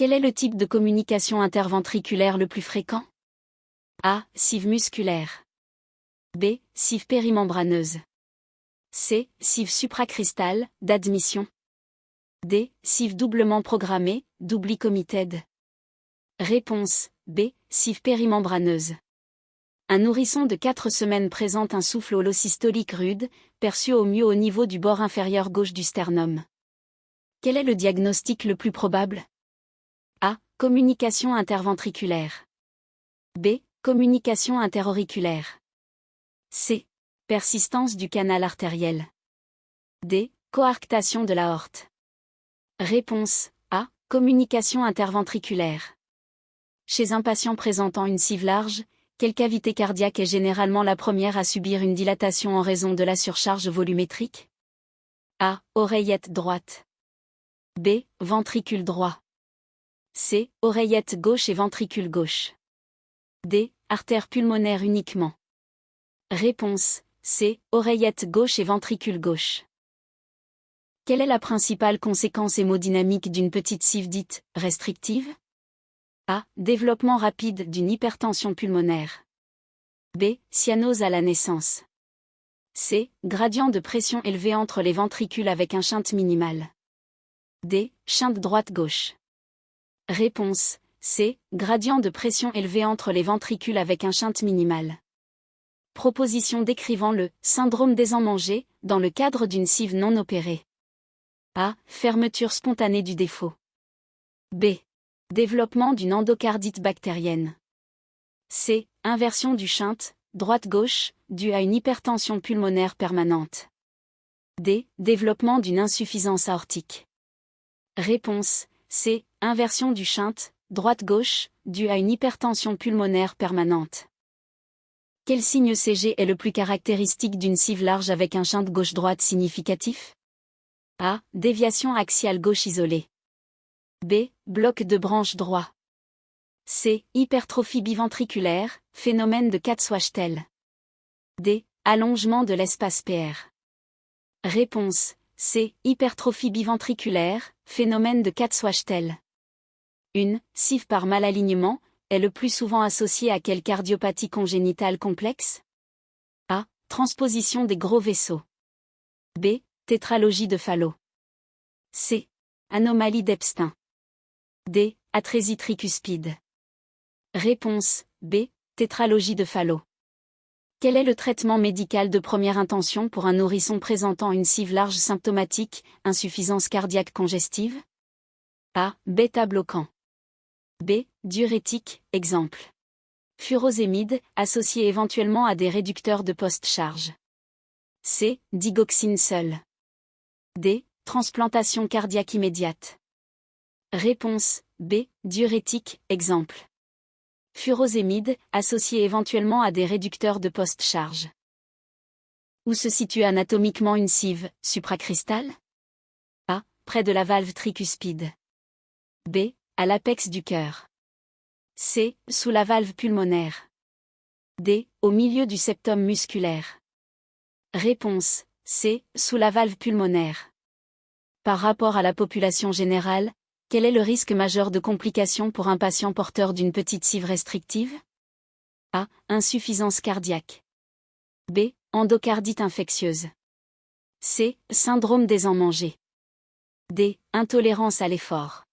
Quel est le type de communication interventriculaire le plus fréquent? A. Cive musculaire. B. Cive périmembraneuse. C. Cive supracristal, d'admission. D. Cive doublement programmée, doubly committed. Réponse B. Cive périmembraneuse. Un nourrisson de 4 semaines présente un souffle holosystolique rude, perçu au mieux au niveau du bord inférieur gauche du sternum. Quel est le diagnostic le plus probable? A. Communication interventriculaire. B. Communication interauriculaire. C. Persistance du canal artériel. D. Coarctation de l'aorte. Réponse A. Communication interventriculaire. Chez un patient présentant une cive large, quelle cavité cardiaque est généralement la première à subir une dilatation en raison de la surcharge volumétrique? A. Oreillette droite. B. Ventricule droit. C. Oreillette gauche et ventricule gauche. D. Artère pulmonaire uniquement. Réponse C. Oreillette gauche et ventricule gauche. Quelle est la principale conséquence hémodynamique d'une petite cive dite restrictive? A. Développement rapide d'une hypertension pulmonaire. B. Cyanose à la naissance. C. Gradient de pression élevé entre les ventricules avec un shunt minimal. D. Shunt droite-gauche. Réponse C. Gradient de pression élevé entre les ventricules avec un shunt minimal. Proposition décrivant le syndrome des enmangés dans le cadre d'une cive non opérée. A. Fermeture spontanée du défaut. B. Développement d'une endocardite bactérienne. C. Inversion du shunt, droite-gauche, due à une hypertension pulmonaire permanente. D. Développement d'une insuffisance aortique. Réponse C. Inversion du shunt, droite-gauche, due à une hypertension pulmonaire permanente. Quel signe CG est le plus caractéristique d'une cive large avec un shunt gauche-droite significatif? A. Déviation axiale gauche isolée. B. Bloc de branche droit. C. Hypertrophie biventriculaire, phénomène de Katz-Wachtel. D. Allongement de l'espace PR. Réponse C. Hypertrophie biventriculaire, phénomène de Katz-Wachtel. Une cive par malalignement est le plus souvent associée à quelle cardiopathie congénitale complexe? A. Transposition des gros vaisseaux. B. Tétralogie de Fallot. C. Anomalie d'Epstein. D. Atrésie tricuspide. Réponse B. Tétralogie de Fallot. Quel est le traitement médical de première intention pour un nourrisson présentant une cive large symptomatique, insuffisance cardiaque congestive? A. Bêta-bloquant. B. Diurétique, exemple. Furosémide, associé éventuellement à des réducteurs de post-charge. C. Digoxine seule. D. Transplantation cardiaque immédiate. Réponse B. Diurétique, exemple. Furosémide, associé éventuellement à des réducteurs de post-charge. Où se situe anatomiquement une cive supracristale? A. Près de la valve tricuspide. B. À l'apex du cœur. C. Sous la valve pulmonaire. D. Au milieu du septum musculaire. Réponse C. Sous la valve pulmonaire. Par rapport à la population générale, quel est le risque majeur de complications pour un patient porteur d'une petite cive restrictive? A. Insuffisance cardiaque. B. Endocardite infectieuse. C. Syndrome des enmangés. D. Intolérance à l'effort.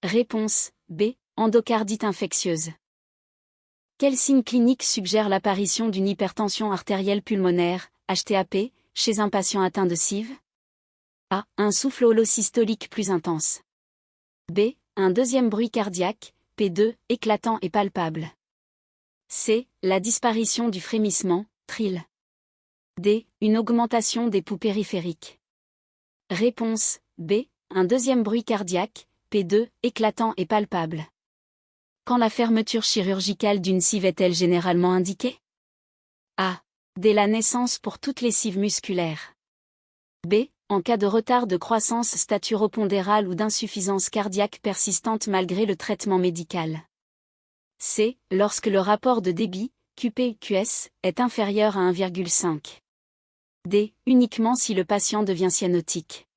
Réponse B. Endocardite infectieuse. Quel signe clinique suggère l'apparition d'une hypertension artérielle pulmonaire, HTAP, chez un patient atteint de cive? A. Un souffle holosystolique plus intense. B. Un deuxième bruit cardiaque, P2, éclatant et palpable. C. La disparition du frémissement, trill. D. Une augmentation des pouls périphériques. Réponse B. Un deuxième bruit cardiaque, P2, éclatant et palpable. Quand la fermeture chirurgicale d'une cive est-elle généralement indiquée? A. Dès la naissance pour toutes les cives musculaires. B. En cas de retard de croissance staturopondérale ou d'insuffisance cardiaque persistante malgré le traitement médical. C. Lorsque le rapport de débit, QP/QS, est inférieur à 1,5. D. Uniquement si le patient devient cyanotique.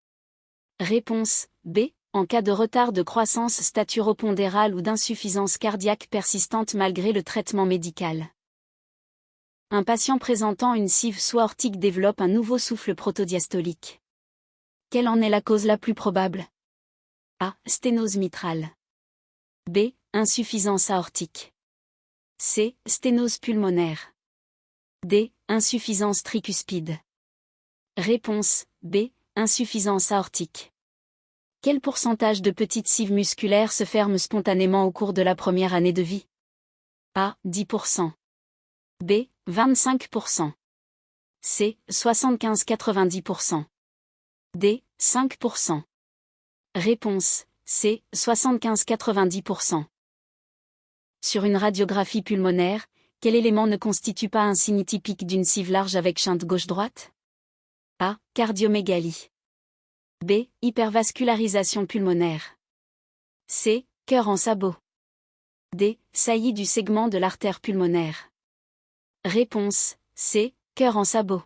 Réponse B. En cas de retard de croissance staturopondérale ou d'insuffisance cardiaque persistante malgré le traitement médical. Un patient présentant une CIV sous-aortique développe un nouveau souffle protodiastolique. Quelle en est la cause la plus probable? A. Sténose mitrale. B. Insuffisance aortique. C. Sténose pulmonaire. D. Insuffisance tricuspide. Réponse B. Insuffisance aortique. Quel pourcentage de petites cives musculaires se ferment spontanément au cours de la première année de vie? A. 10%. B. 25%. C. 75-90%. D. 5%. Réponse C. 75-90%. Sur une radiographie pulmonaire, quel élément ne constitue pas un signe typique d'une cive large avec shunt gauche-droite? A. Cardiomégalie. B. Hypervascularisation pulmonaire. C. Cœur en sabot. D. Saillie du segment de l'artère pulmonaire. Réponse C. Cœur en sabot.